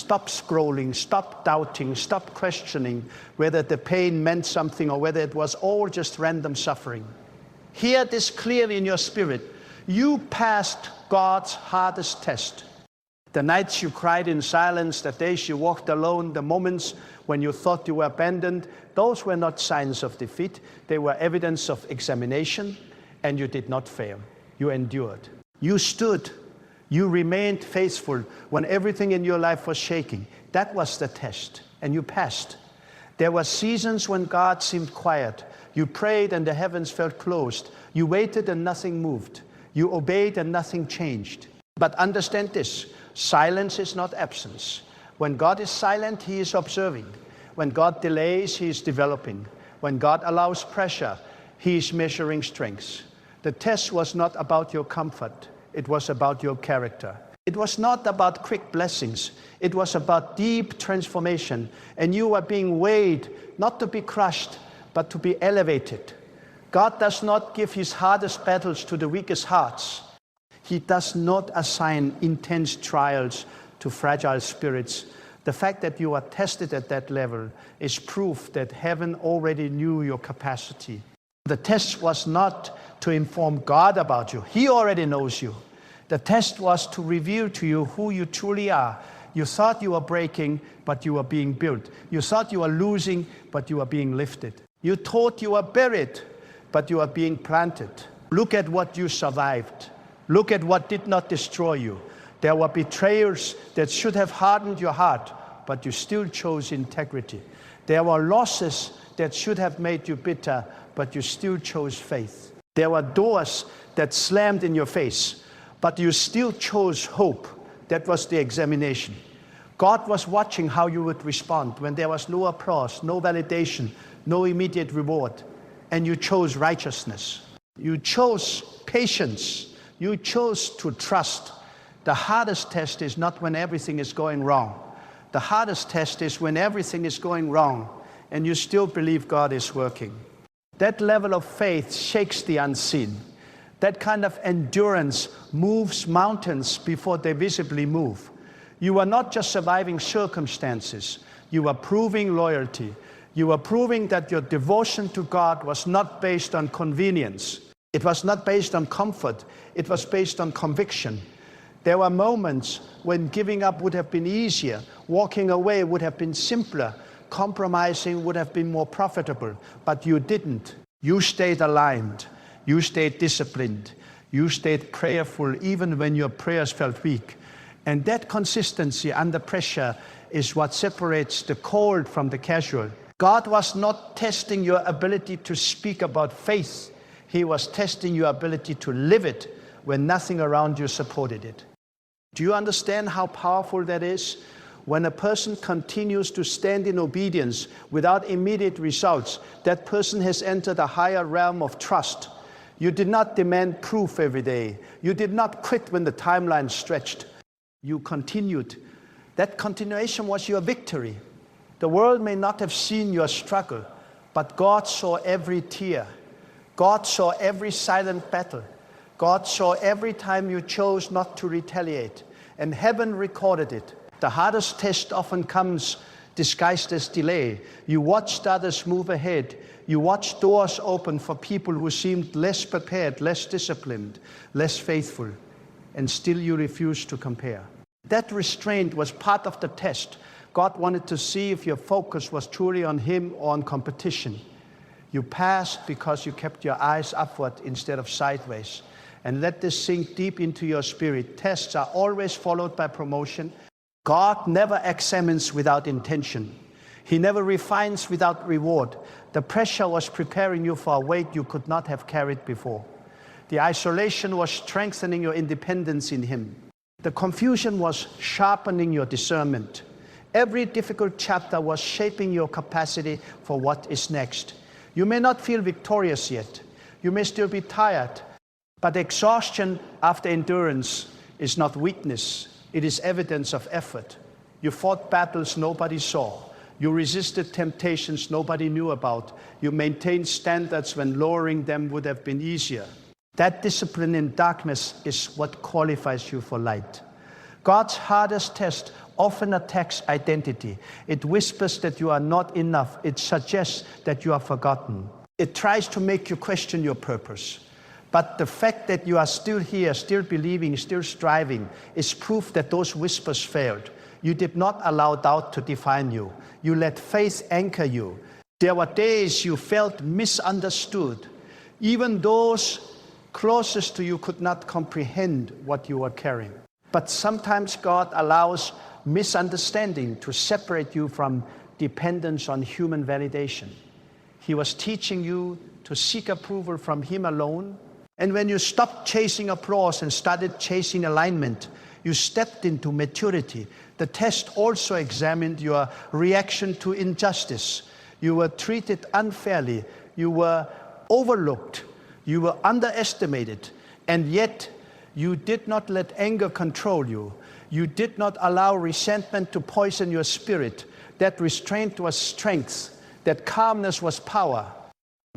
stop scrolling, stop doubting, stop questioning whether the pain meant something or whether it was all just random suffering. Hear this clearly in your spirit. You passed God's hardest test. The nights you cried in silence, the days you walked alone, the moments when you thought you were abandoned, those were not signs of defeat. They were evidence of examination, and you did not fail. You endured. You stood. You remained faithful when everything in your life was shaking. That was the test, and you passed. There were seasons when God seemed quiet. You prayed and the heavens felt closed. You waited and nothing moved. You obeyed and nothing changed. But understand this, silence is not absence. When God is silent, He is observing. When God delays, He is developing. When God allows pressure, He is measuring strengths. The test was not about your comfort. It was about your character. It was not about quick blessings. It was about deep transformation. And you were being weighed, not to be crushed, but to be elevated. God does not give His hardest battles to the weakest hearts. He does not assign intense trials to fragile spirits. The fact that you are tested at that level is proof that heaven already knew your capacity. The test was not to inform God about you. He already knows you. The test was to reveal to you who you truly are. You thought you were breaking, but you were being built. You thought you were losing, but you were being lifted. You thought you were buried, but you are being planted. Look at what you survived. Look at what did not destroy you. There were betrayals that should have hardened your heart, but you still chose integrity. There were losses that should have made you bitter, but you still chose faith. There were doors that slammed in your face, but you still chose hope. That was the examination. God was watching how you would respond when there was no applause, no validation, no immediate reward. And you chose righteousness. You chose patience. You chose to trust. The hardest test is not when everything is going wrong. The hardest test is when everything is going wrong and you still believe God is working. That level of faith shakes the unseen. That kind of endurance moves mountains before they visibly move. You are not just surviving circumstances. You are proving loyalty. You are proving that your devotion to God was not based on convenience. It was not based on comfort. It was based on conviction. There were moments when giving up would have been easier, walking away would have been simpler, compromising would have been more profitable, but you didn't. You stayed aligned. You stayed disciplined. You stayed prayerful even when your prayers felt weak. And that consistency under pressure is what separates the cold from the casual. God was not testing your ability to speak about faith. He was testing your ability to live it when nothing around you supported it. Do you understand how powerful that is? When a person continues to stand in obedience without immediate results, that person has entered a higher realm of trust. You did not demand proof every day. You did not quit when the timeline stretched. You continued. That continuation was your victory. The world may not have seen your struggle, but God saw every tear. God saw every silent battle. God saw every time you chose not to retaliate. And heaven recorded it. The hardest test often comes disguised as delay. You watched others move ahead. You watched doors open for people who seemed less prepared, less disciplined, less faithful, and still you refused to compare. That restraint was part of the test. God wanted to see if your focus was truly on Him or on competition. You passed because you kept your eyes upward instead of sideways. And let this sink deep into your spirit. Tests are always followed by promotion. God never examines without intention. He never refines without reward. The pressure was preparing you for a weight you could not have carried before. The isolation was strengthening your independence in Him. The confusion was sharpening your discernment. Every difficult chapter was shaping your capacity for what is next. You may not feel victorious yet. You may still be tired. But exhaustion after endurance is not weakness. It is evidence of effort. You fought battles nobody saw. You resisted temptations nobody knew about. You maintained standards when lowering them would have been easier. That discipline in darkness is what qualifies you for light. God's hardest test often attacks identity. It whispers that you are not enough. It suggests that you are forgotten. It tries to make you question your purpose. But the fact that you are still here, still believing, still striving, is proof that those whispers failed. You did not allow doubt to define you. You let faith anchor you. There were days you felt misunderstood. Even those closest to you could not comprehend what you were carrying. But sometimes God allows misunderstanding to separate you from dependence on human validation. He was teaching you to seek approval from Him alone. And when you stopped chasing applause and started chasing alignment, you stepped into maturity. The test also examined your reaction to injustice. You were treated unfairly. You were overlooked. You were underestimated. And yet, you did not let anger control you. You did not allow resentment to poison your spirit. That restraint was strength. That calmness was power.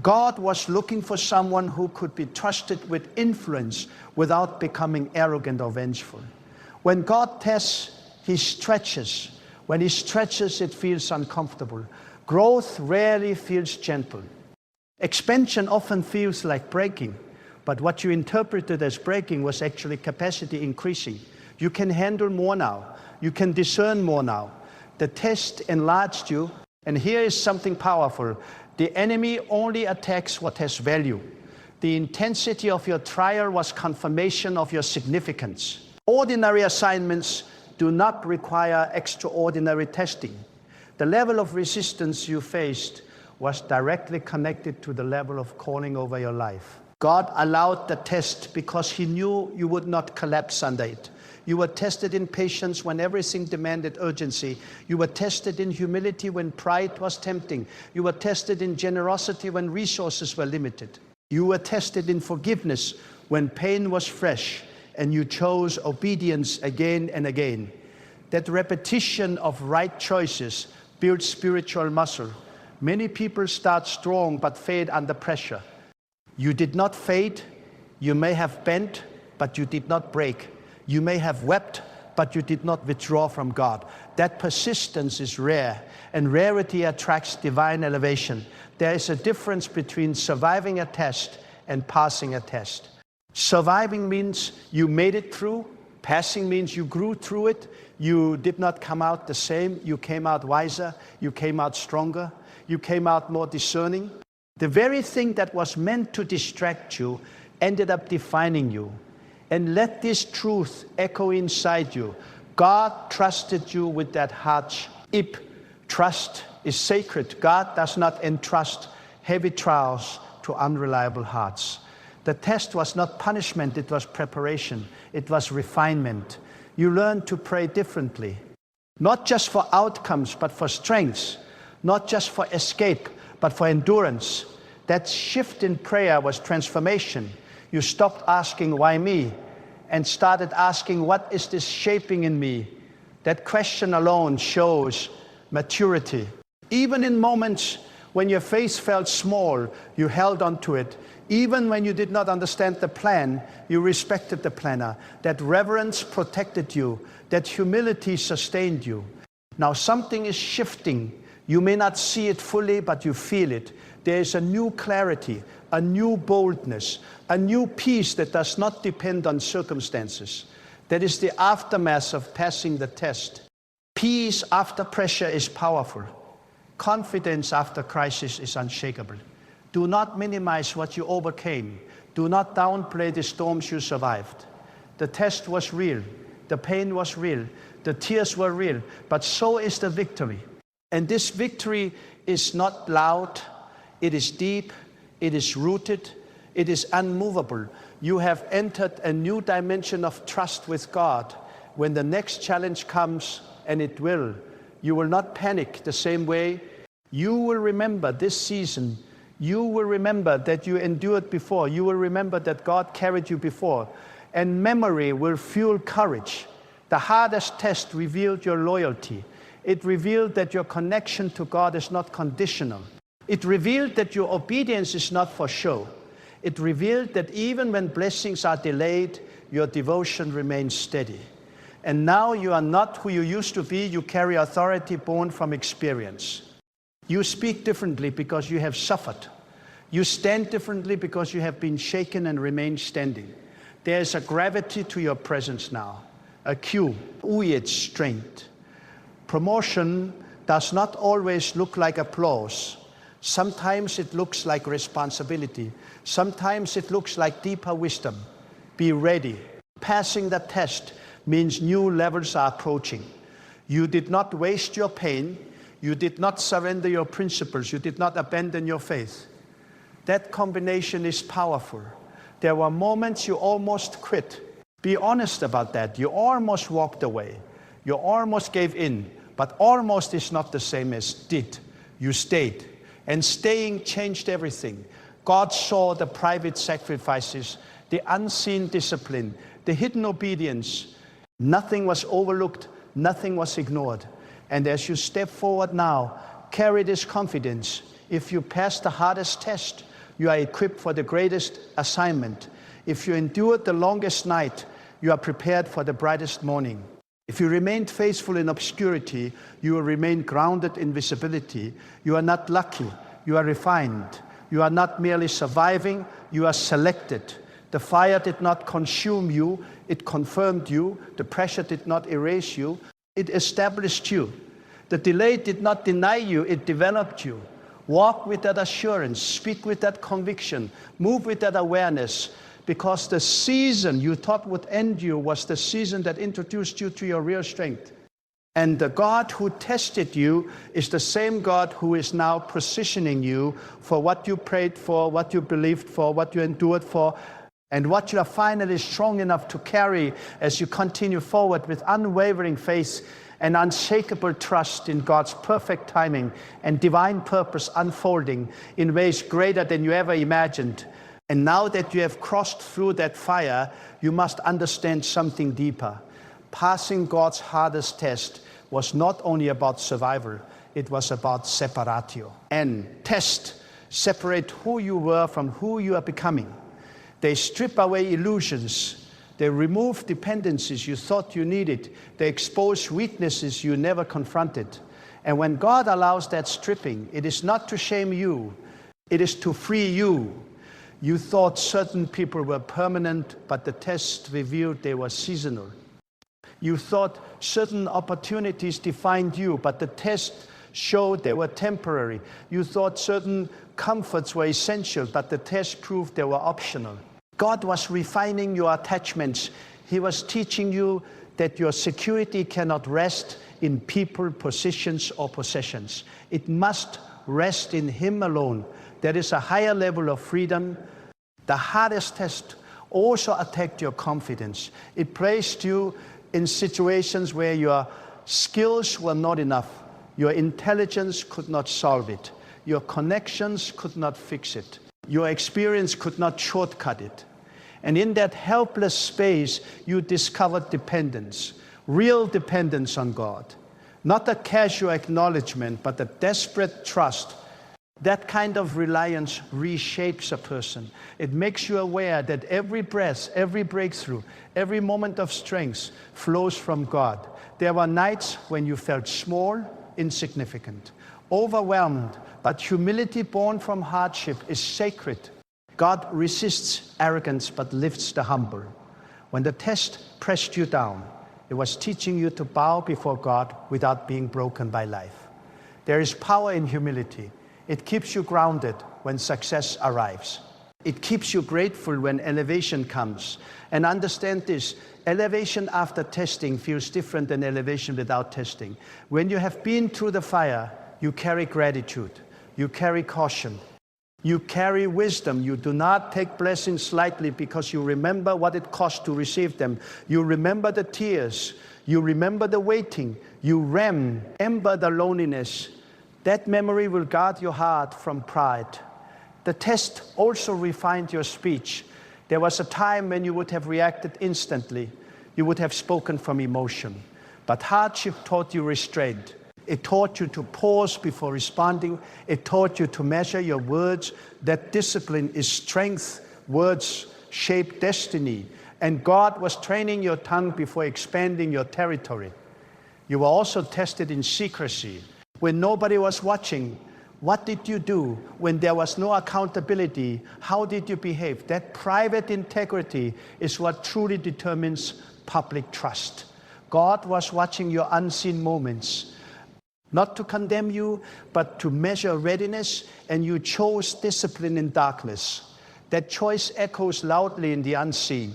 God was looking for someone who could be trusted with influence without becoming arrogant or vengeful. When God tests, He stretches. When He stretches, it feels uncomfortable. Growth rarely feels gentle. Expansion often feels like breaking, but what you interpreted as breaking was actually capacity increasing. You can handle more now. You can discern more now. The test enlarged you, and here is something powerful. The enemy only attacks what has value. The intensity of your trial was confirmation of your significance. Ordinary assignments do not require extraordinary testing. The level of resistance you faced was directly connected to the level of calling over your life. God allowed the test because He knew you would not collapse under it. You were tested in patience when everything demanded urgency. You were tested in humility when pride was tempting. You were tested in generosity when resources were limited. You were tested in forgiveness when pain was fresh, and you chose obedience again and again. That repetition of right choices builds spiritual muscle. Many people start strong but fade under pressure. You did not fade. You may have bent, but you did not break. You may have wept, but you did not withdraw from God. That persistence is rare, and rarity attracts divine elevation. There is a difference between surviving a test and passing a test. Surviving means you made it through. Passing means you grew through it. You did not come out the same. You came out wiser. You came out stronger. You came out more discerning. The very thing that was meant to distract you ended up defining you. And let this truth echo inside you. God trusted you with that hardship. Trust is sacred. God does not entrust heavy trials to unreliable hearts. The test was not punishment, it was preparation. It was refinement. You learned to pray differently. Not just for outcomes, but for strengths. Not just for escape, but for endurance. That shift in prayer was transformation. You stopped asking, why me? And started asking, what is this shaping in me? That question alone shows maturity. Even in moments when your faith felt small, you held on to it. Even when you did not understand the plan, you respected the planner. That reverence protected you. That humility sustained you. Now something is shifting. You may not see it fully, but you feel it. There is a new clarity, a new boldness, a new peace that does not depend on circumstances. That is the aftermath of passing the test. Peace after pressure is powerful. Confidence after crisis is unshakable. Do not minimize what you overcame. Do not downplay the storms you survived. The test was real. The pain was real. The tears were real. But so is the victory. And this victory is not loud. It is deep. It is rooted. It is unmovable. You have entered a new dimension of trust with God. When the next challenge comes, and it will, you will not panic the same way. You will remember this season. You will remember that you endured before. You will remember that God carried you before. And memory will fuel courage. The hardest test revealed your loyalty. It revealed that your connection to God is not conditional. It revealed that your obedience is not for show. It revealed that even when blessings are delayed, your devotion remains steady. And now you are not who you used to be. You carry authority born from experience. You speak differently because you have suffered. You stand differently because you have been shaken and remain standing. There is a gravity to your presence now, a cue, its strength. Promotion does not always look like applause. Sometimes it looks like responsibility. Sometimes it looks like deeper wisdom. Be ready. Passing the test means new levels are approaching. You did not waste your pain. You did not surrender your principles. You did not abandon your faith. That combination is powerful. There were moments you almost quit. Be honest about that. You almost walked away. You almost gave in. But almost is not the same as did. You stayed. And staying changed everything. God saw the private sacrifices, the unseen discipline, the hidden obedience. Nothing was overlooked. Nothing was ignored. And as you step forward now, carry this confidence. If you pass the hardest test, you are equipped for the greatest assignment. If you endured the longest night, you are prepared for the brightest morning. If you remained faithful in obscurity, you will remain grounded in visibility. You are not lucky, you are refined. You are not merely surviving, you are selected. The fire did not consume you, it confirmed you. The pressure did not erase you, it established you. The delay did not deny you, it developed you. Walk with that assurance, speak with that conviction, move with that awareness. Because the season you thought would end you was the season that introduced you to your real strength. And the God who tested you is the same God who is now positioning you for what you prayed for, what you believed for, what you endured for, and what you are finally strong enough to carry as you continue forward with unwavering faith and unshakable trust in God's perfect timing and divine purpose unfolding in ways greater than you ever imagined. And now that you have crossed through that fire, you must understand something deeper. Passing God's hardest test was not only about survival, it was about separatio. And test, separate who you were from who you are becoming. They strip away illusions. They remove dependencies you thought you needed. They expose weaknesses you never confronted. And when God allows that stripping, it is not to shame you, it is to free you. You thought certain people were permanent, but the test revealed they were seasonal. You thought certain opportunities defined you, but the test showed they were temporary. You thought certain comforts were essential, but the test proved they were optional. God was refining your attachments. He was teaching you that your security cannot rest in people, positions, or possessions. It must rest in Him alone. There is a higher level of freedom. The hardest test also attacked your confidence. It placed you in situations where your skills were not enough. Your intelligence could not solve it. Your connections could not fix it. Your experience could not shortcut it. And in that helpless space, you discovered dependence, real dependence on God. Not a casual acknowledgement, but a desperate trust. That kind of reliance reshapes a person. It makes you aware that every breath, every breakthrough, every moment of strength flows from God. There were nights when you felt small, insignificant, overwhelmed, but humility born from hardship is sacred. God resists arrogance but lifts the humble. When the test pressed you down, it was teaching you to bow before God without being broken by life. There is power in humility. It keeps you grounded when success arrives. It keeps you grateful when elevation comes. And understand this, elevation after testing feels different than elevation without testing. When you have been through the fire, you carry gratitude, you carry caution, you carry wisdom. You do not take blessings lightly because you remember what it cost to receive them. You remember the tears, you remember the waiting, you remember the loneliness. That memory will guard your heart from pride. The test also refined your speech. There was a time when you would have reacted instantly. You would have spoken from emotion. But hardship taught you restraint. It taught you to pause before responding. It taught you to measure your words. That discipline is strength. Words shape destiny. And God was training your tongue before expanding your territory. You were also tested in secrecy. When nobody was watching, what did you do? When there was no accountability, how did you behave? That private integrity is what truly determines public trust. God was watching your unseen moments, not to condemn you, but to measure readiness, and you chose discipline in darkness. That choice echoes loudly in the unseen.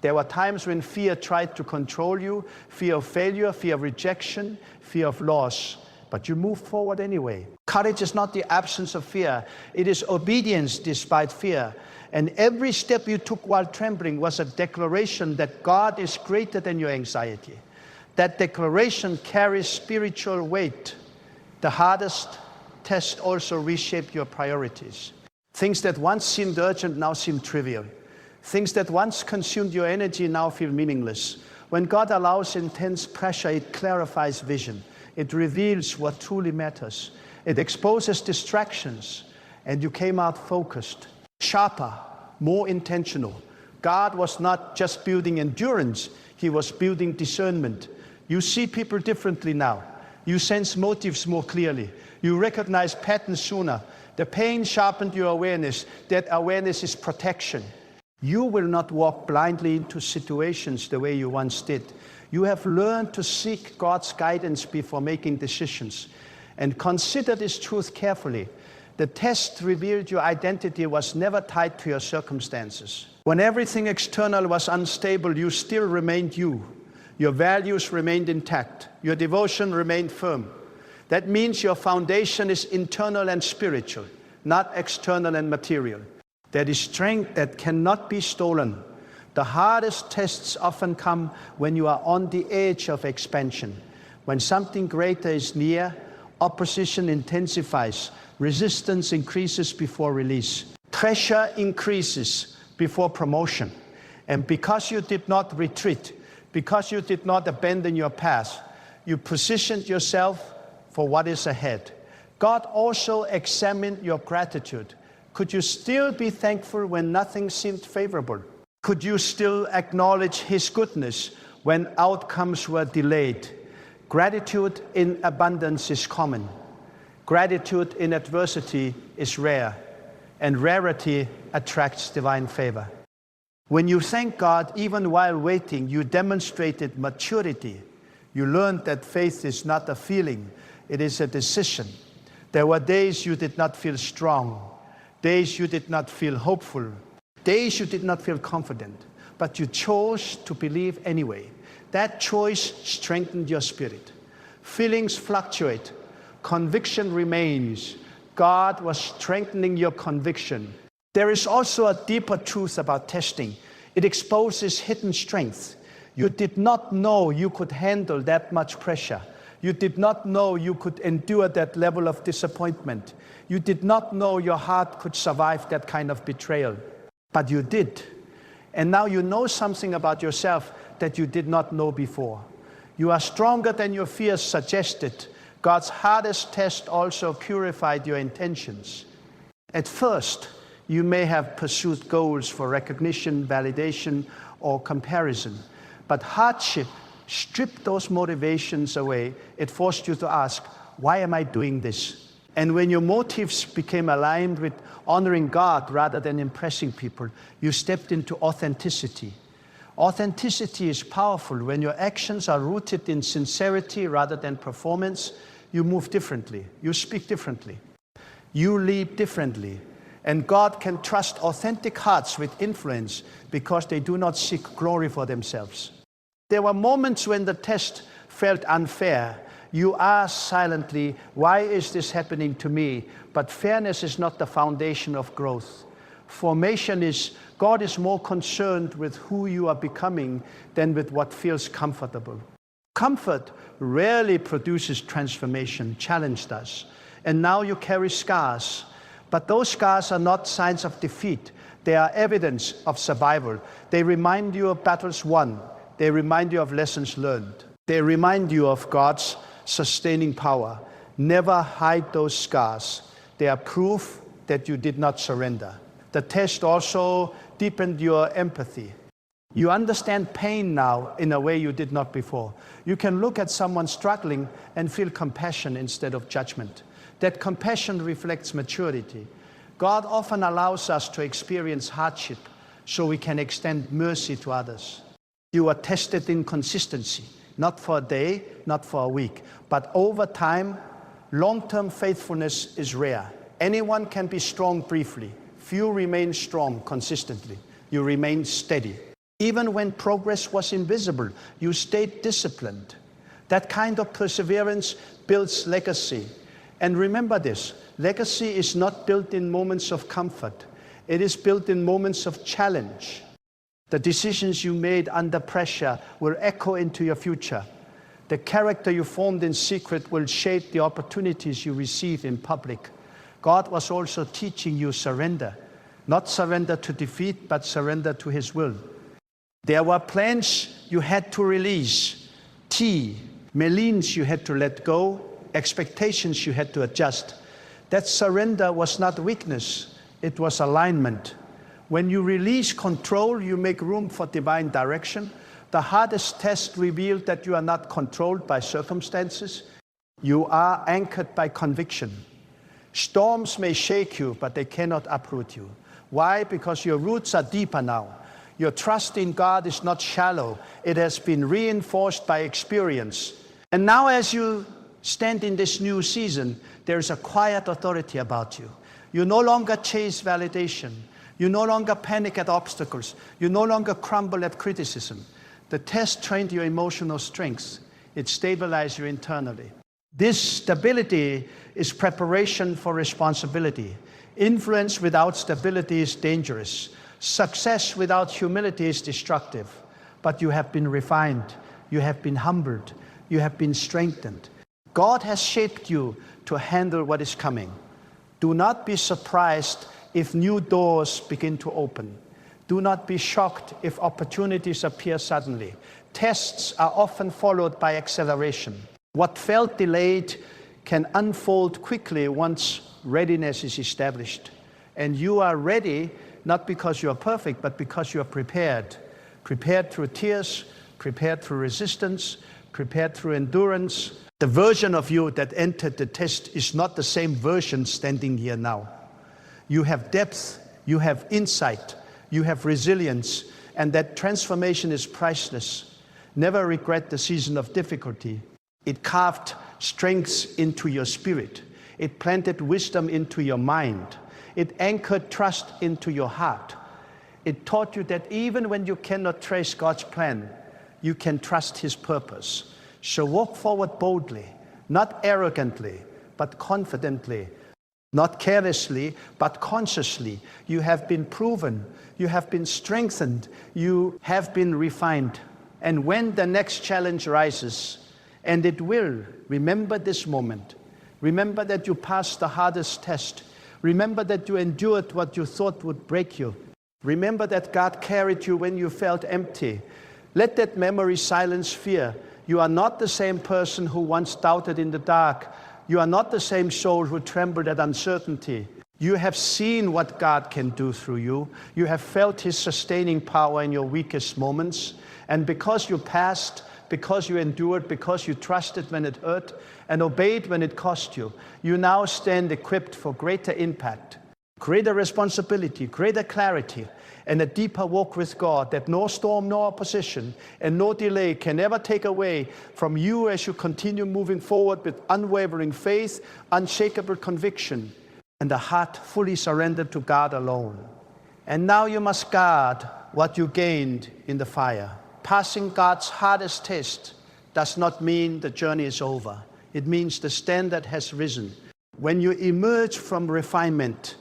There were times when fear tried to control you, fear of failure, fear of rejection, fear of loss. But you moved forward anyway. Courage is not the absence of fear. It is obedience despite fear. And every step you took while trembling was a declaration that God is greater than your anxiety. That declaration carries spiritual weight. The hardest test also reshaped your priorities. Things that once seemed urgent now seem trivial. Things that once consumed your energy now feel meaningless. When God allows intense pressure, it clarifies vision. It reveals what truly matters. It exposes distractions, and you came out focused, sharper, more intentional. God was not just building endurance, He was building discernment. You see people differently now. You sense motives more clearly. You recognize patterns sooner. The pain sharpened your awareness. That awareness is protection. You will not walk blindly into situations the way you once did. You have learned to seek God's guidance before making decisions. And consider this truth carefully. The test revealed your identity was never tied to your circumstances. When everything external was unstable, you still remained you. Your values remained intact. Your devotion remained firm. That means your foundation is internal and spiritual, not external and material. There is strength that cannot be stolen. The hardest tests often come when you are on the edge of expansion. When something greater is near, opposition intensifies, resistance increases before release. Pressure increases before promotion. And because you did not retreat, because you did not abandon your path, you positioned yourself for what is ahead. God also examined your gratitude. Could you still be thankful when nothing seemed favorable? Could you still acknowledge His goodness when outcomes were delayed? Gratitude in abundance is common. Gratitude in adversity is rare, and rarity attracts divine favor. When you thank God, even while waiting, you demonstrated maturity. You learned that faith is not a feeling, it is a decision. There were days you did not feel strong, days you did not feel hopeful, days you did not feel confident, but you chose to believe anyway. That choice strengthened your spirit. Feelings fluctuate, conviction remains. God was strengthening your conviction. There is also a deeper truth about testing. It exposes hidden strength. You did not know you could handle that much pressure. You did not know you could endure that level of disappointment. You did not know your heart could survive that kind of betrayal. But you did. And now you know something about yourself that you did not know before. You are stronger than your fears suggested. God's hardest test also purified your intentions. At first, you may have pursued goals for recognition, validation, or comparison. But hardship stripped those motivations away. It forced you to ask, why am I doing this? And when your motives became aligned with honoring God rather than impressing people, you stepped into authenticity. Authenticity is powerful. When your actions are rooted in sincerity rather than performance, you move differently. You speak differently. You lead differently. And God can trust authentic hearts with influence because they do not seek glory for themselves. There were moments when the test felt unfair. You asked silently, why is this happening to me? But fairness is not the foundation of growth. Formation is, God is more concerned with who you are becoming than with what feels comfortable. Comfort rarely produces transformation, challenged us. And now you carry scars. But those scars are not signs of defeat. They are evidence of survival. They remind you of battles won. They remind you of lessons learned. They remind you of God's sustaining power. Never hide those scars. They are proof that you did not surrender. The test also deepened your empathy. You understand pain now in a way you did not before. You can look at someone struggling and feel compassion instead of judgment. That compassion reflects maturity. God often allows us to experience hardship so we can extend mercy to others. You are tested in consistency, not for a day, not for a week, but over time. Long-term faithfulness is rare. Anyone can be strong briefly. Few remain strong consistently. You remain steady. Even when progress was invisible, you stayed disciplined. That kind of perseverance builds legacy. And remember this, legacy is not built in moments of comfort. It is built in moments of challenge. The decisions you made under pressure will echo into your future. The character you formed in secret will shape the opportunities you receive in public. God was also teaching you surrender. Not surrender to defeat, but surrender to His will. There were plans you had to release. Melines you had to let go. Expectations you had to adjust. That surrender was not weakness. It was alignment. When you release control, you make room for divine direction. The hardest test revealed that you are not controlled by circumstances. You are anchored by conviction. Storms may shake you, but they cannot uproot you. Why? Because your roots are deeper now. Your trust in God is not shallow. It has been reinforced by experience. And now as you stand in this new season, there is a quiet authority about you. You no longer chase validation. You no longer panic at obstacles. You no longer crumble at criticism. The test trained your emotional strengths. It stabilized you internally. This stability is preparation for responsibility. Influence without stability is dangerous. Success without humility is destructive. But you have been refined. You have been humbled. You have been strengthened. God has shaped you to handle what is coming. Do not be surprised if new doors begin to open. Do not be shocked if opportunities appear suddenly. Tests are often followed by acceleration. What felt delayed can unfold quickly once readiness is established. And you are ready not because you are perfect, but because you are prepared. Prepared through tears, prepared through resistance, prepared through endurance. The version of you that entered the test is not the same version standing here now. You have depth, you have insight, you have resilience, and that transformation is priceless. Never regret the season of difficulty. It carved strengths into your spirit. It planted wisdom into your mind. It anchored trust into your heart. It taught you that even when you cannot trace God's plan, you can trust His purpose. So walk forward boldly, not arrogantly, but confidently. Not carelessly, but consciously. You have been proven. You have been strengthened. You have been refined. And when the next challenge rises, and it will, remember this moment. Remember that you passed the hardest test. Remember that you endured what you thought would break you. Remember that God carried you when you felt empty. Let that memory silence fear. You are not the same person who once doubted in the dark. You are not the same soul who trembled at uncertainty. You have seen what God can do through you. You have felt His sustaining power in your weakest moments. And because you passed, because you endured, because you trusted when it hurt and obeyed when it cost you, you now stand equipped for greater impact, greater responsibility, greater clarity, and a deeper walk with God that no storm, no opposition, and no delay can ever take away from you as you continue moving forward with unwavering faith, unshakable conviction, and a heart fully surrendered to God alone. And now you must guard what you gained in the fire. Passing God's hardest test does not mean the journey is over. It means the standard has risen. When you emerge from refinement,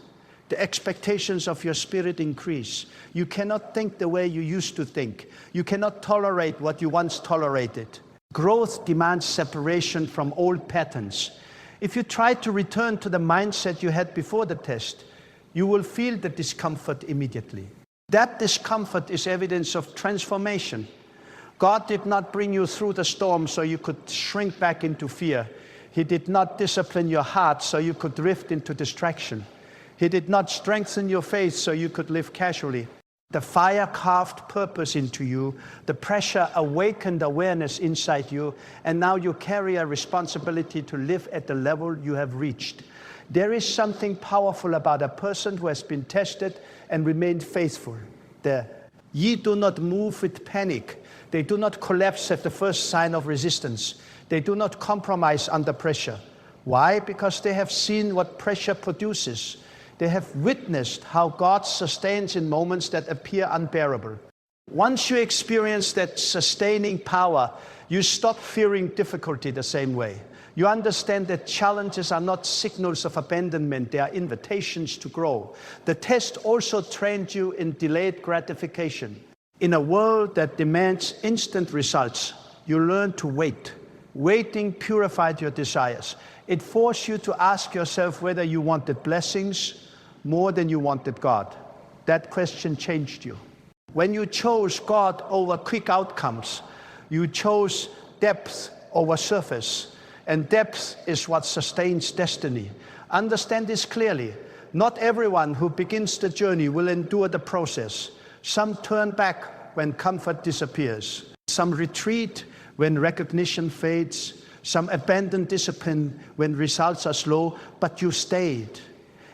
the expectations of your spirit increase. You cannot think the way you used to think. You cannot tolerate what you once tolerated. Growth demands separation from old patterns. If you try to return to the mindset you had before the test, you will feel the discomfort immediately. That discomfort is evidence of transformation. God did not bring you through the storm so you could shrink back into fear. He did not discipline your heart so you could drift into distraction. He did not strengthen your faith so you could live casually. The fire carved purpose into you. The pressure awakened awareness inside you. And now you carry a responsibility to live at the level you have reached. There is something powerful about a person who has been tested and remained faithful. Ye do not move with panic. They do not collapse at the first sign of resistance. They do not compromise under pressure. Why? Because they have seen what pressure produces. They have witnessed how God sustains in moments that appear unbearable. Once you experience that sustaining power, you stop fearing difficulty the same way. You understand that challenges are not signals of abandonment, they are invitations to grow. The test also trained you in delayed gratification. In a world that demands instant results, you learn to wait. Waiting purified your desires. It forced you to ask yourself whether you wanted blessings more than you wanted God. That question changed you. When you chose God over quick outcomes, you chose depth over surface. And depth is what sustains destiny. Understand this clearly. Not everyone who begins the journey will endure the process. Some turn back when comfort disappears. Some retreat when recognition fades. Some abandon discipline when results are slow, but you stayed.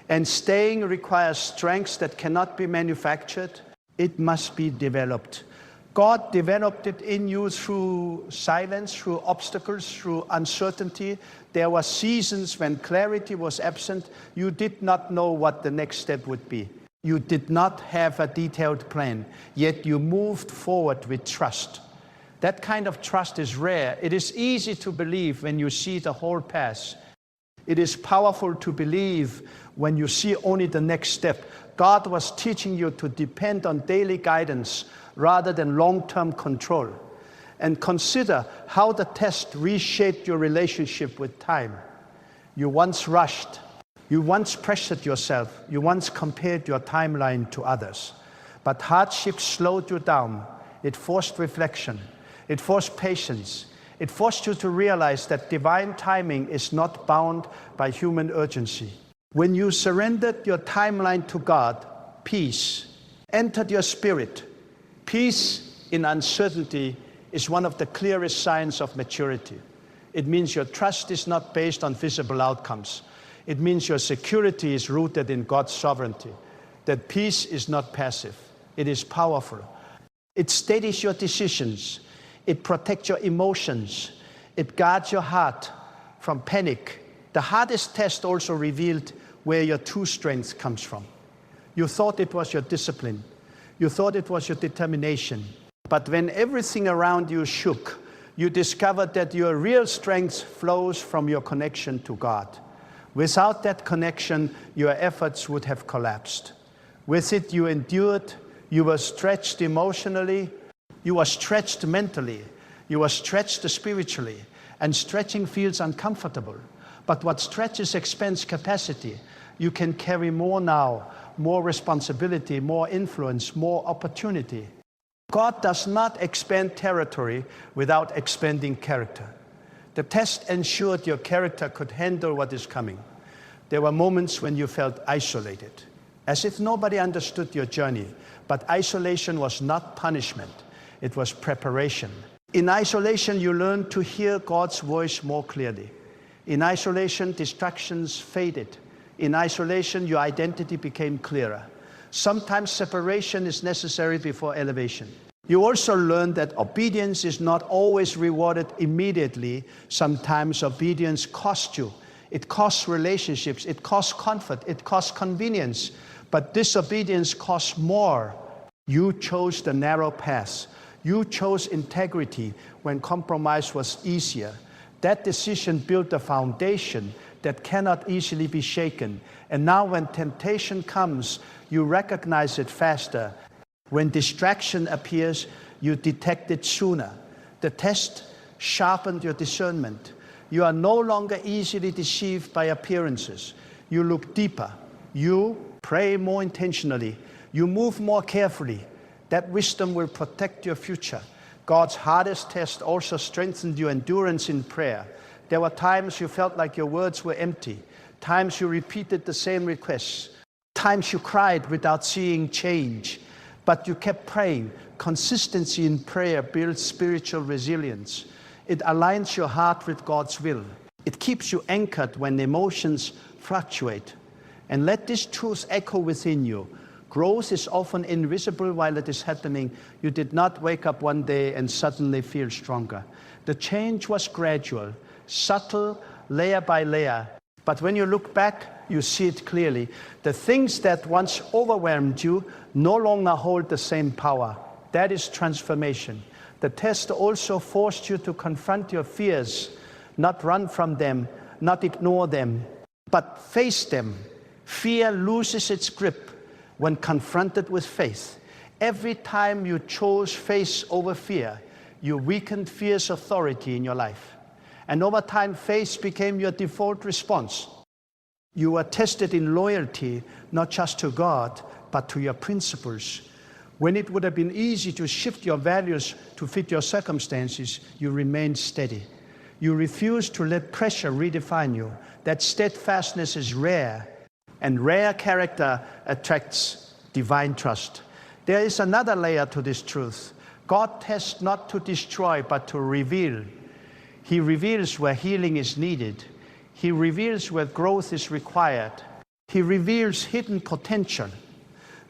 And staying requires strengths that cannot be manufactured. It must be developed. God developed it in you through silence, through obstacles, through uncertainty. There were seasons when clarity was absent. You did not know what the next step would be. You did not have a detailed plan, yet you moved forward with trust. That kind of trust is rare. It is easy to believe when you see the whole path. It is powerful to believe when you see only the next step. God was teaching you to depend on daily guidance rather than long-term control. And consider how the test reshaped your relationship with time. You once rushed. You once pressured yourself. You once compared your timeline to others. But hardship slowed you down. It forced reflection. It forced patience. It forced you to realize that divine timing is not bound by human urgency. When you surrendered your timeline to God, peace entered your spirit. Peace in uncertainty is one of the clearest signs of maturity. It means your trust is not based on visible outcomes. It means your security is rooted in God's sovereignty. That peace is not passive. It is powerful. It steadies your decisions. It protects your emotions. It guards your heart from panic. The hardest test also revealed where your true strength comes from. You thought it was your discipline. You thought it was your determination. But when everything around you shook, you discovered that your real strength flows from your connection to God. Without that connection, your efforts would have collapsed. With it, you endured. You were stretched emotionally. You were stretched mentally. You were stretched spiritually. And stretching feels uncomfortable. But what stretches expands capacity. You can carry more now, more responsibility, more influence, more opportunity. God does not expand territory without expanding character. The test ensured your character could handle what is coming. There were moments when you felt isolated, as if nobody understood your journey. But isolation was not punishment. It was preparation. In isolation, you learned to hear God's voice more clearly. In isolation, distractions faded. In isolation, your identity became clearer. Sometimes separation is necessary before elevation. You also learned that obedience is not always rewarded immediately. Sometimes obedience costs you. It costs relationships. It costs comfort. It costs convenience. But disobedience costs more. You chose the narrow path. You chose integrity when compromise was easier. That decision built a foundation that cannot easily be shaken. And now when temptation comes, you recognize it faster. When distraction appears, you detect it sooner. The test sharpened your discernment. You are no longer easily deceived by appearances. You look deeper. You pray more intentionally. You move more carefully. That wisdom will protect your future. God's hardest test also strengthened your endurance in prayer. There were times you felt like your words were empty. Times you repeated the same requests. Times you cried without seeing change. But you kept praying. Consistency in prayer builds spiritual resilience. It aligns your heart with God's will. It keeps you anchored when emotions fluctuate. And let this truth echo within you. Growth is often invisible while it is happening. You did not wake up one day and suddenly feel stronger. The change was gradual, subtle, layer by layer. But when you look back, you see it clearly. The things that once overwhelmed you no longer hold the same power. That is transformation. The test also forced you to confront your fears, not run from them, not ignore them, but face them. Fear loses its grip when confronted with faith. Every time you chose faith over fear, you weakened fear's authority in your life. And over time, faith became your default response. You were tested in loyalty, not just to God, but to your principles. When it would have been easy to shift your values to fit your circumstances, you remained steady. You refused to let pressure redefine you. That steadfastness is rare, and rare character attracts divine trust. There is another layer to this truth. God tests not to destroy, but to reveal. He reveals where healing is needed. He reveals where growth is required. He reveals hidden potential.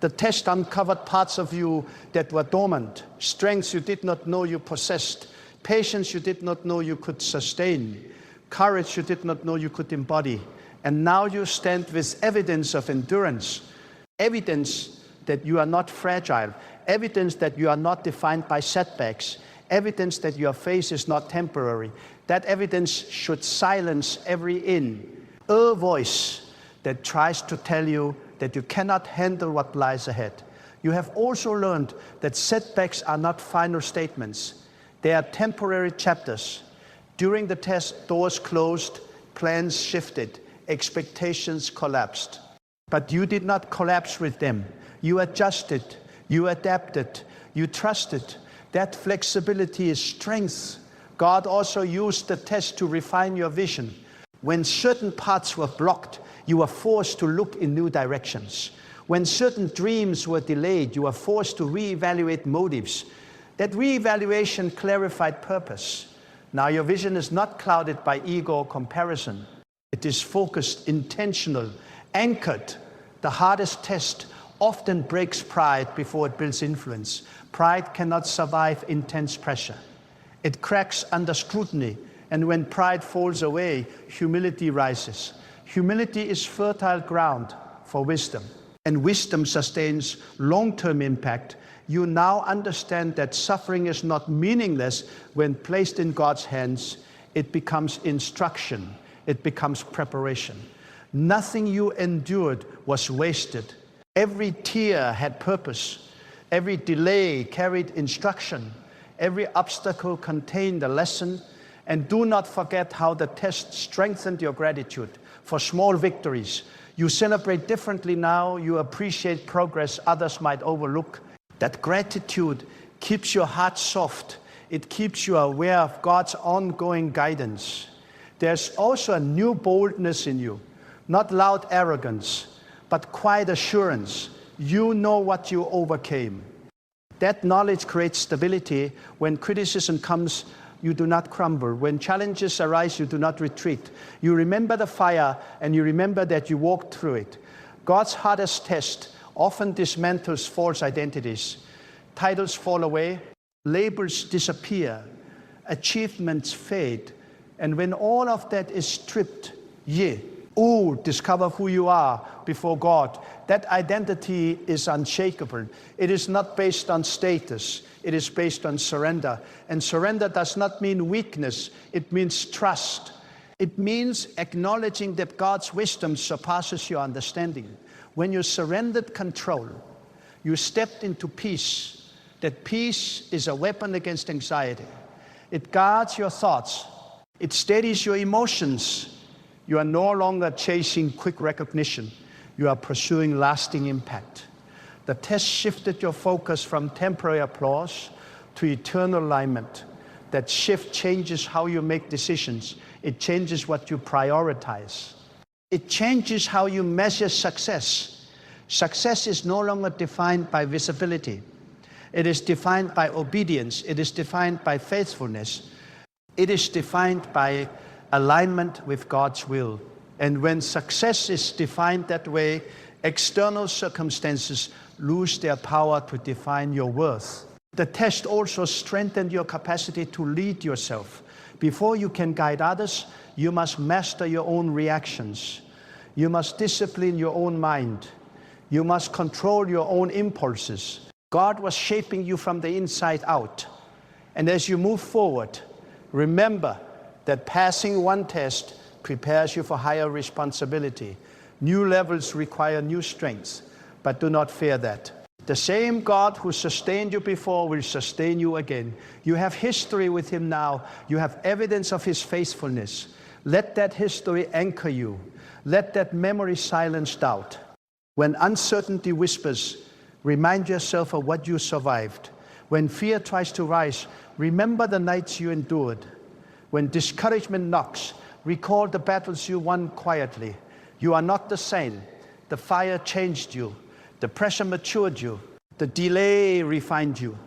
The test uncovered parts of you that were dormant, strengths you did not know you possessed, patience you did not know you could sustain, courage you did not know you could embody. And now you stand with evidence of endurance, evidence that you are not fragile, evidence that you are not defined by setbacks, evidence that your faith is not temporary. That evidence should silence every inner voice that tries to tell you that you cannot handle what lies ahead. You have also learned that setbacks are not final statements. They are temporary chapters. During the test, doors closed, plans shifted, expectations collapsed. But you did not collapse with them. You adjusted, you adapted, you trusted. That flexibility is strength. God also used the test to refine your vision. When certain paths were blocked, you were forced to look in new directions. When certain dreams were delayed, you were forced to reevaluate motives. That reevaluation clarified purpose. Now your vision is not clouded by ego or comparison. It is focused, intentional, anchored. The hardest test often breaks pride before it builds influence. Pride cannot survive intense pressure. It cracks under scrutiny, and when pride falls away, humility rises. Humility is fertile ground for wisdom, and wisdom sustains long-term impact. You now understand that suffering is not meaningless when placed in God's hands. It becomes instruction. It becomes preparation. Nothing you endured was wasted. Every tear had purpose. Every delay carried instruction. Every obstacle contained a lesson. And do not forget how the test strengthened your gratitude for small victories. You celebrate differently now. You appreciate progress others might overlook. That gratitude keeps your heart soft. It keeps you aware of God's ongoing guidance. There's also a new boldness in you, not loud arrogance, but quiet assurance. You know what you overcame. That knowledge creates stability. When criticism comes, you do not crumble. When challenges arise, you do not retreat. You remember the fire, and you remember that you walked through it. God's hardest test often dismantles false identities. Titles fall away, labels disappear, achievements fade. And when all of that is stripped, discover who you are before God. That identity is unshakable. It is not based on status. It is based on surrender. And surrender does not mean weakness. It means trust. It means acknowledging that God's wisdom surpasses your understanding. When you surrendered control, you stepped into peace. That peace is a weapon against anxiety. It guards your thoughts. It steadies your emotions. You are no longer chasing quick recognition. You are pursuing lasting impact. The test shifted your focus from temporary applause to eternal alignment. That shift changes how you make decisions. It changes what you prioritize. It changes how you measure success. Success is no longer defined by visibility. It is defined by obedience. It is defined by faithfulness. It is defined by alignment with God's will. And when success is defined that way, external circumstances lose their power to define your worth. The test also strengthened your capacity to lead yourself. Before you can guide others, you must master your own reactions. You must discipline your own mind. You must control your own impulses. God was shaping you from the inside out. And as you move forward, remember that passing one test prepares you for higher responsibility. New levels require new strength, but do not fear that. The same God who sustained you before will sustain you again. You have history with Him now. You have evidence of His faithfulness. Let that history anchor you. Let that memory silence doubt. When uncertainty whispers, remind yourself of what you survived. When fear tries to rise, remember the nights you endured. When discouragement knocks, recall the battles you won quietly. You are not the same. The fire changed you. The pressure matured you. The delay refined you.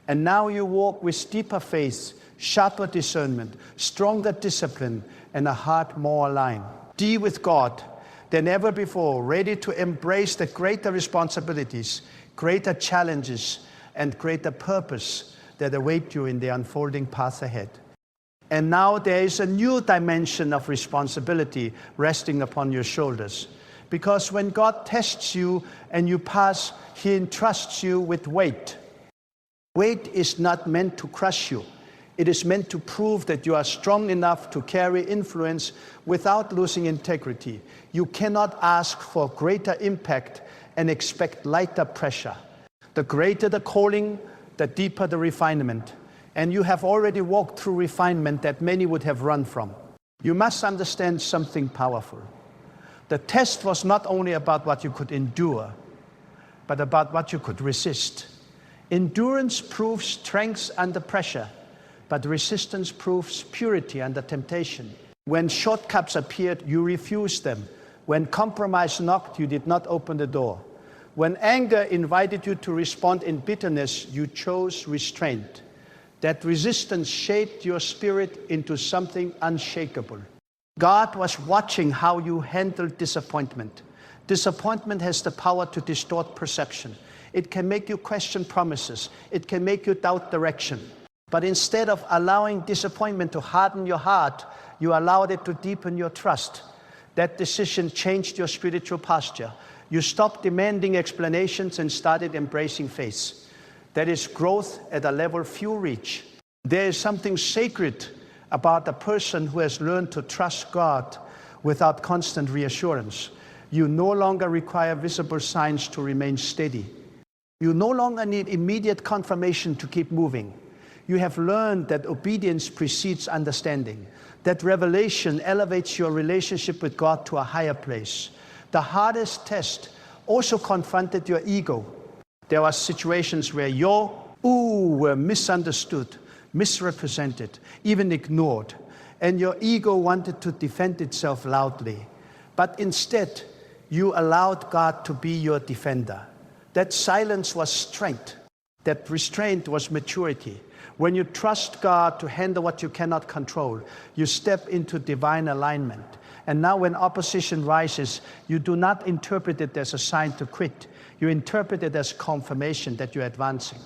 And now you walk with deeper faith, sharper discernment, stronger discipline, and a heart more aligned. Deep with God than ever before, ready to embrace the greater responsibilities, greater challenges, and greater purpose that await you in the unfolding path ahead. And now there is a new dimension of responsibility resting upon your shoulders. Because when God tests you and you pass, He entrusts you with weight. Weight is not meant to crush you. It is meant to prove that you are strong enough to carry influence without losing integrity. You cannot ask for greater impact and expect lighter pressure. The greater the calling, the deeper the refinement. And you have already walked through refinement that many would have run from. You must understand something powerful. The test was not only about what you could endure, but about what you could resist. Endurance proves strength under pressure, but resistance proves purity under temptation. When shortcuts appeared, you refused them. When compromise knocked, you did not open the door. When anger invited you to respond in bitterness, you chose restraint. That resistance shaped your spirit into something unshakable. God was watching how you handled disappointment. Disappointment has the power to distort perception. It can make you question promises. It can make you doubt direction. But instead of allowing disappointment to harden your heart, you allowed it to deepen your trust. That decision changed your spiritual posture. You stopped demanding explanations and started embracing faith. That is growth at a level few reach. There is something sacred about a person who has learned to trust God without constant reassurance. You no longer require visible signs to remain steady. You no longer need immediate confirmation to keep moving. You have learned that obedience precedes understanding. That revelation elevates your relationship with God to a higher place. The hardest test also confronted your ego. There were situations where your were misunderstood, misrepresented, even ignored, and your ego wanted to defend itself loudly. But instead, you allowed God to be your defender. That silence was strength. That restraint was maturity. When you trust God to handle what you cannot control, you step into divine alignment. And now when opposition rises, you do not interpret it as a sign to quit. You interpret it as confirmation that you're advancing.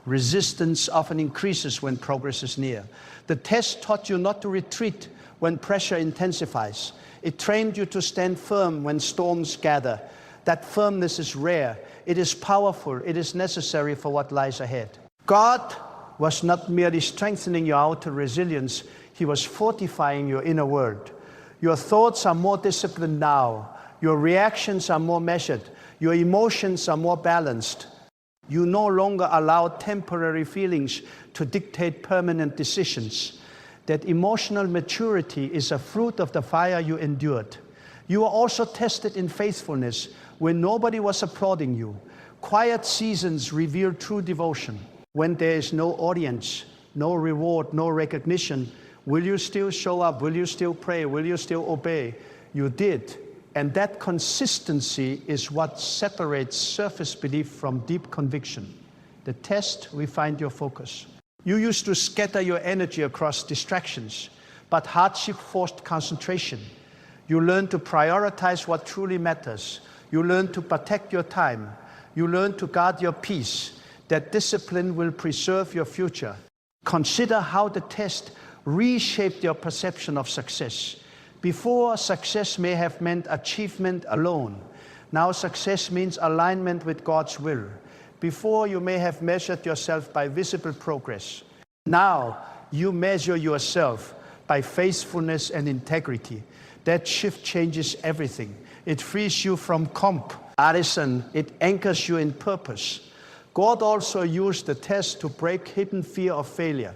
Resistance often increases when progress is near. The test taught you not to retreat when pressure intensifies. It trained you to stand firm when storms gather. That firmness is rare. It is powerful. It is necessary for what lies ahead. God was not merely strengthening your outer resilience. He was fortifying your inner world. Your thoughts are more disciplined now. Your reactions are more measured. Your emotions are more balanced. You no longer allow temporary feelings to dictate permanent decisions. That emotional maturity is a fruit of the fire you endured. You are also tested in faithfulness when nobody was applauding you. Quiet seasons reveal true devotion. When there is no audience, no reward, no recognition, will you still show up? Will you still pray? Will you still obey? You did, And that consistency is what separates surface belief from deep conviction. The test refines your focus. You used to scatter your energy across distractions, but hardship forced concentration. You learn to prioritize what truly matters. You learn to protect your time. You learn to guard your peace. That discipline will preserve your future. Consider how the test reshaped your perception of success. Before, success may have meant achievement alone. Now success means alignment with God's will. Before, you may have measured yourself by visible progress. Now, you measure yourself by faithfulness and integrity. That shift changes everything. It frees you from comparison. It anchors you in purpose. God also used the test to break hidden fear of failure.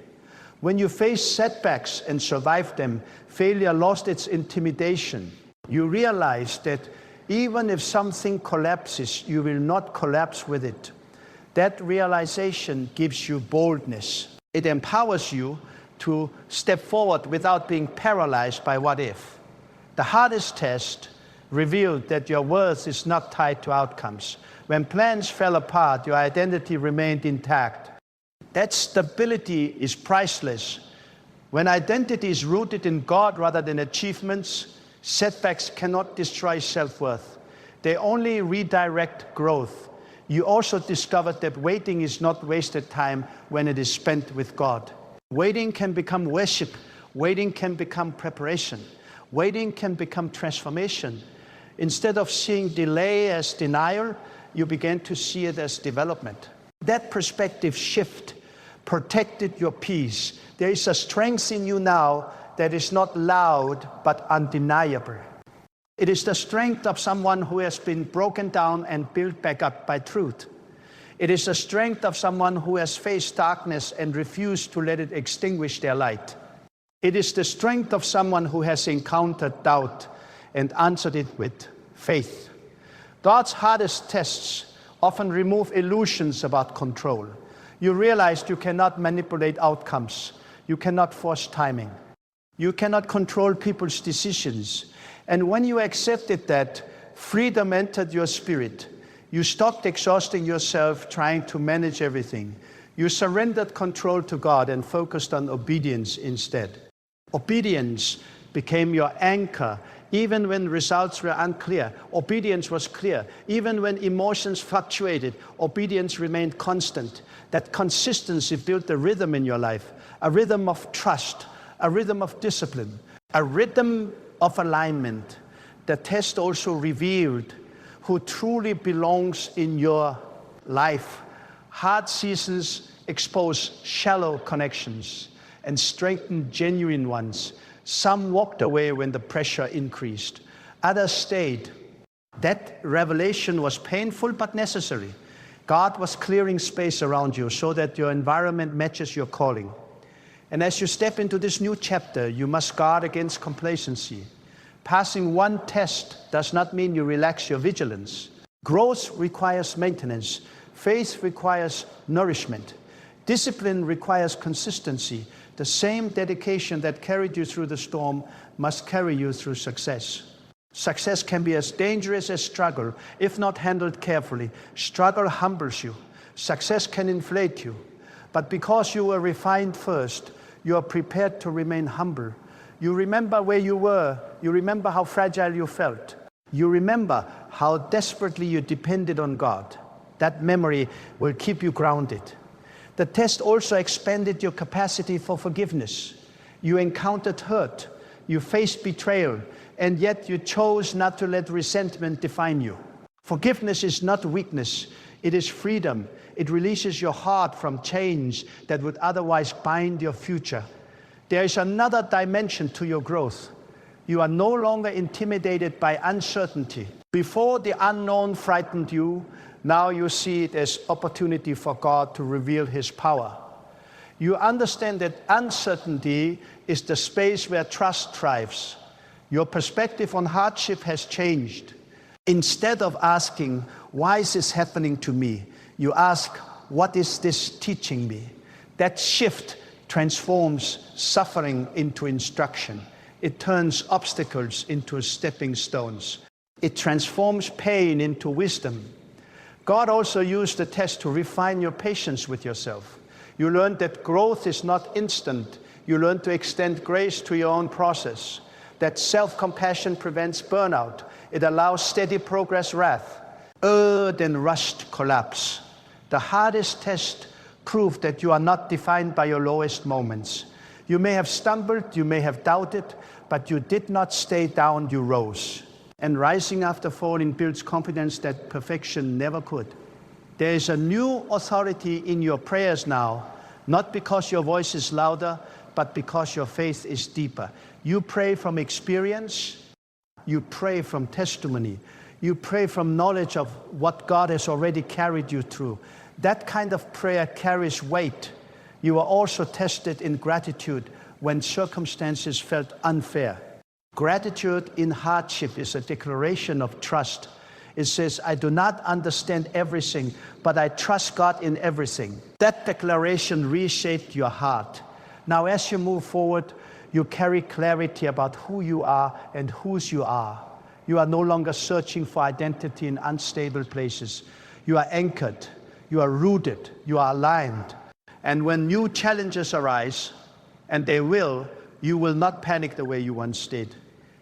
When you face setbacks and survive them, failure lost its intimidation. You realize that even if something collapses, you will not collapse with it. That realization gives you boldness. It empowers you to step forward without being paralyzed by what if. The hardest test revealed that your worth is not tied to outcomes. When plans fell apart, your identity remained intact. That stability is priceless. When identity is rooted in God rather than achievements, setbacks cannot destroy self-worth. They only redirect growth. You also discovered that waiting is not wasted time when it is spent with God. Waiting can become worship. Waiting can become preparation. Waiting can become transformation. Instead of seeing delay as denial, you began to see it as development. That perspective shift protected your peace. There is a strength in you now that is not loud but undeniable. It is the strength of someone who has been broken down and built back up by truth. It is the strength of someone who has faced darkness and refused to let it extinguish their light. It is the strength of someone who has encountered doubt and answered it with faith. God's hardest tests often remove illusions about control. You realize you cannot manipulate outcomes. You cannot force timing. You cannot control people's decisions. And when you accepted that, freedom entered your spirit. You stopped exhausting yourself trying to manage everything. You surrendered control to God and focused on obedience instead. Obedience became your anchor. Even when results were unclear, obedience was clear. Even when emotions fluctuated, obedience remained constant. That consistency built a rhythm in your life, a rhythm of trust, a rhythm of discipline, a rhythm of alignment. The test also revealed who truly belongs in your life. Hard seasons expose shallow connections and strengthen genuine ones. Some walked away when the pressure increased. Others stayed. That revelation was painful but necessary. God was clearing space around you so that your environment matches your calling. And as you step into this new chapter, you must guard against complacency. Passing one test does not mean you relax your vigilance. Growth requires maintenance. Faith requires nourishment. Discipline requires consistency. The same dedication that carried you through the storm must carry you through success. Success can be as dangerous as struggle, if not handled carefully. Struggle humbles you. Success can inflate you. But because you were refined first, you are prepared to remain humble. You remember where you were. You remember how fragile you felt. You remember how desperately you depended on God. That memory will keep you grounded. The test also expanded your capacity for forgiveness. You encountered hurt, you faced betrayal, and yet you chose not to let resentment define you. Forgiveness is not weakness, it is freedom. It releases your heart from chains that would otherwise bind your future. There is another dimension to your growth. You are no longer intimidated by uncertainty. Before, the unknown frightened you. Now you see it as opportunity for God to reveal His power. You understand that uncertainty is the space where trust thrives. Your perspective on hardship has changed. Instead of asking, why is this happening to me? You ask, what is this teaching me? That shift transforms suffering into instruction. It turns obstacles into stepping stones. It transforms pain into wisdom. God also used the test to refine your patience with yourself. You learn that growth is not instant. You learn to extend grace to your own process. That self-compassion prevents burnout. It allows steady progress wrath. Then rushed collapse. The hardest test proved that you are not defined by your lowest moments. You may have stumbled, you may have doubted, but you did not stay down, you rose. And rising after falling builds confidence that perfection never could. There is a new authority in your prayers now, not because your voice is louder, but because your faith is deeper. You pray from experience, you pray from testimony, you pray from knowledge of what God has already carried you through. That kind of prayer carries weight. You are also tested in gratitude when circumstances felt unfair. Gratitude in hardship is a declaration of trust. It says, I do not understand everything, but I trust God in everything. That declaration reshaped your heart. Now, as you move forward, you carry clarity about who you are and whose you are. You are no longer searching for identity in unstable places. You are anchored, you are rooted, you are aligned. And when new challenges arise, and they will, you will not panic the way you once did.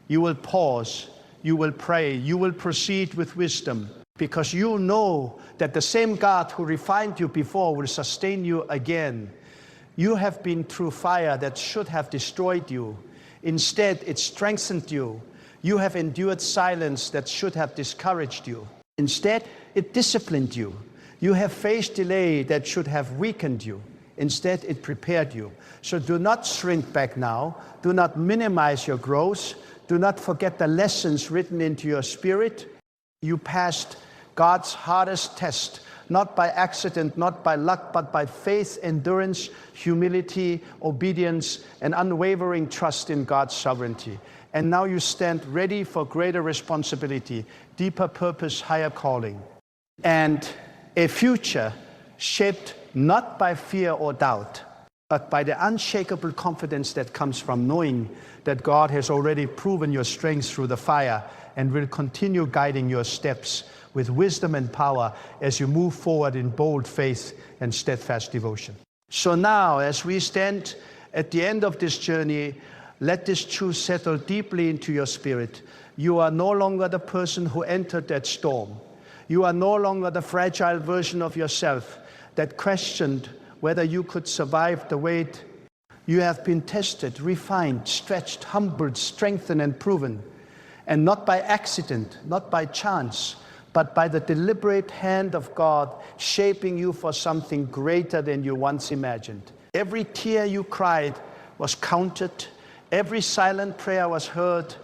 You will pause, you will pray, you will proceed with wisdom, because you know that the same God who refined you before will sustain you again. You have been through fire that should have destroyed you. Instead, it strengthened you. You have endured silence that should have discouraged you. Instead, it disciplined you. You have faced delay that should have weakened you. Instead, it prepared you. So do not shrink back now. Do not minimize your growth. Do not forget the lessons written into your spirit. You passed God's hardest test, not by accident, not by luck, but by faith, endurance, humility, obedience, and unwavering trust in God's sovereignty. And now you stand ready for greater responsibility, deeper purpose, higher calling, and a future shaped not by fear or doubt, but by the unshakable confidence that comes from knowing that God has already proven your strength through the fire and will continue guiding your steps with wisdom and power as you move forward in bold faith and steadfast devotion. So now, as we stand at the end of this journey, let this truth settle deeply into your spirit. You are no longer the person who entered that storm. You are no longer the fragile version of yourself that questioned whether you could survive the weight. You have been tested, refined, stretched, humbled, strengthened, and proven. And not by accident, not by chance, but by the deliberate hand of God shaping you for something greater than you once imagined. Every tear you cried was counted. Every silent prayer was heard.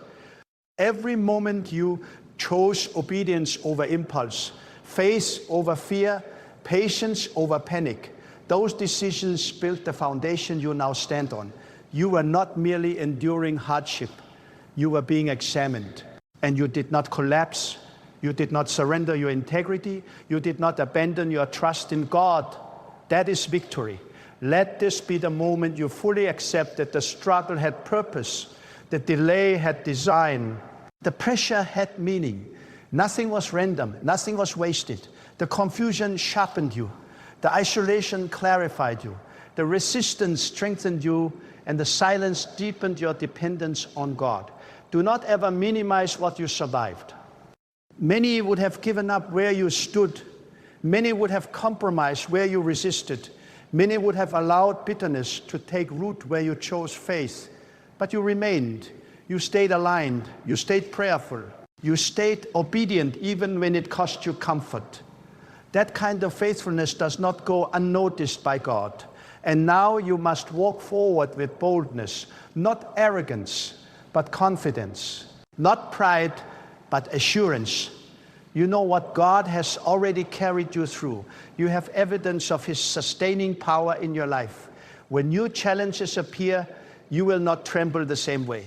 Every moment you chose obedience over impulse, faith over fear, patience over panic. Those decisions built the foundation you now stand on. You were not merely enduring hardship. You were being examined. And you did not collapse. You did not surrender your integrity. You did not abandon your trust in God. That is victory. Let this be the moment you fully accept that the struggle had purpose, the delay had design, the pressure had meaning. Nothing was random. Nothing was wasted. The confusion sharpened you. The isolation clarified you. The resistance strengthened you, and the silence deepened your dependence on God. Do not ever minimize what you survived. Many would have given up where you stood. Many would have compromised where you resisted. Many would have allowed bitterness to take root where you chose faith. But you remained. You stayed aligned. You stayed prayerful. You stayed obedient even when it cost you comfort. That kind of faithfulness does not go unnoticed by God. And now you must walk forward with boldness, not arrogance, but confidence, not pride, but assurance. You know what God has already carried you through. You have evidence of His sustaining power in your life. When new challenges appear, you will not tremble the same way.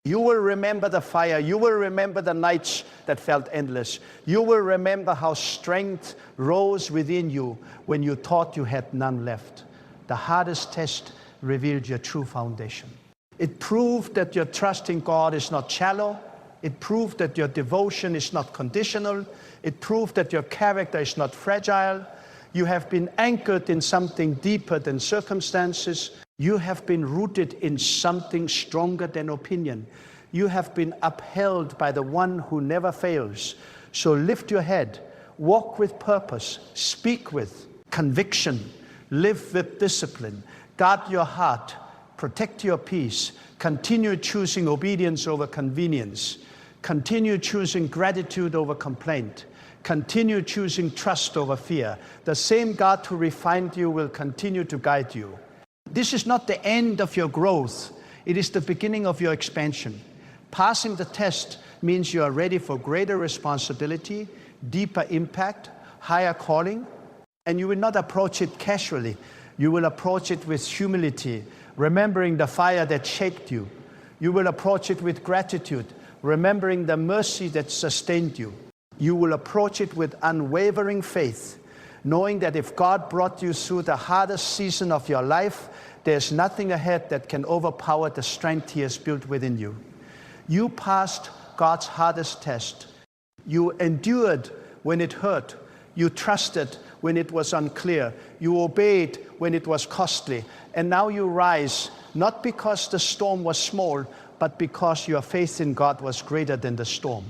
You will remember the fire. You will remember the nights that felt endless. You will remember how strength rose within you when you thought you had none left. The hardest test revealed your true foundation. It proved that your trust in God is not shallow, It proved that your devotion is not conditional. It proved that your character is not fragile. You have been anchored in something deeper than circumstances. You have been rooted in something stronger than opinion. You have been upheld by the one who never fails. So lift your head, walk with purpose, speak with conviction, live with discipline, guard your heart, protect your peace, continue choosing obedience over convenience, continue choosing gratitude over complaint, continue choosing trust over fear. The same God who refined you will continue to guide you. This is not the end of your growth. It is the beginning of your expansion. Passing the test means you are ready for greater responsibility, deeper impact, higher calling, and you will not approach it casually. You will approach it with humility, remembering the fire that shaped you. You will approach it with gratitude, remembering the mercy that sustained you. You will approach it with unwavering faith, knowing that if God brought you through the hardest season of your life, there's nothing ahead that can overpower the strength He has built within you. You passed God's hardest test. You endured when it hurt. You trusted when it was unclear. You obeyed when it was costly. And now you rise, not because the storm was small, but because your faith in God was greater than the storm.